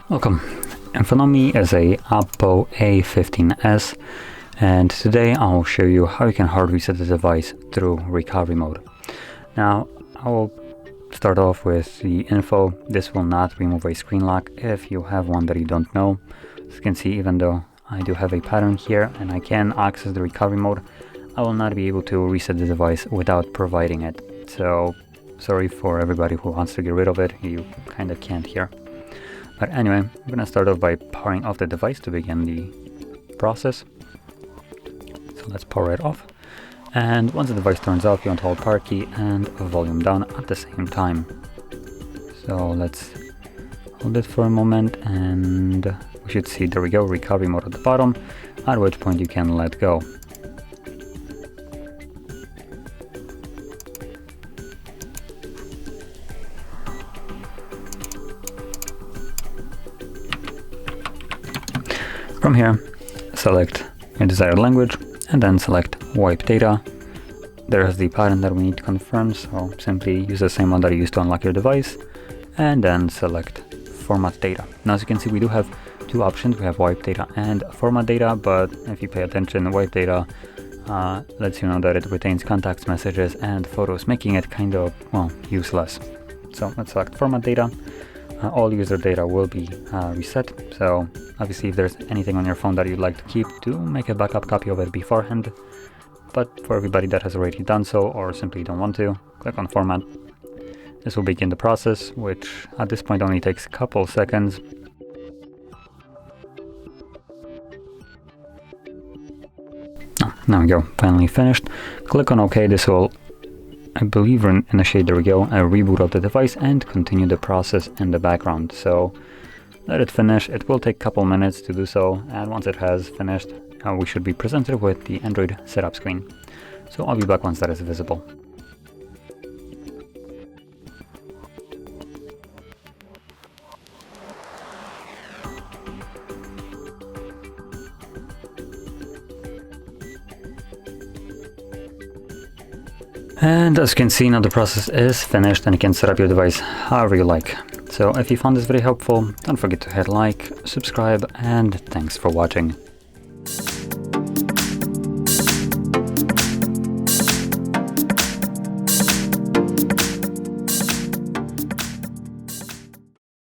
Welcome. In front of me is a OPPO A15s, and today I'll show you how you can hard reset the device through recovery mode. Now, I will start off with the info. This will not remove a screen lock if you have one that you don't know. As you can see, even though I do have a pattern here and I can access the recovery mode, I will not be able to reset the device without providing it. So, sorry for everybody who wants to get rid of it, you kind of can't here. But anyway, I'm going to start off by powering off the device to begin the process. So let's power it off. And once the device turns off, you want to hold power key and volume down at the same time. So let's hold it for a moment and we should see, there we go, recovery mode at the bottom, at which point you can let go. From here, select your desired language and then select wipe data. There's the pattern that we need to confirm, so simply use the same one that you used to unlock your device and then select format data. Now, as you can see, we do have two options. We have wipe data and format data, but if you pay attention, wipe data lets you know that it retains contacts, messages and photos, making it kind of, well, useless. So let's select format data. All user data will be reset, so obviously if there's anything on your phone that you'd like to keep, do make a backup copy of it beforehand. But for everybody that has already done so or simply don't want to, click on format. This will begin the process, which at this point only takes a couple seconds. There we go, finally finished. Click on OK. This will, I believe, initiate, there we go, a reboot of the device and continue the process in the background. So let it finish. It will take a couple minutes to do so, and once it has finished, we should be presented with the Android setup screen. So I'll be back once that is visible. And as you can see, now the process is finished and you can set up your device however you like. So if you found this video helpful, don't forget to hit like, subscribe, and thanks for watching.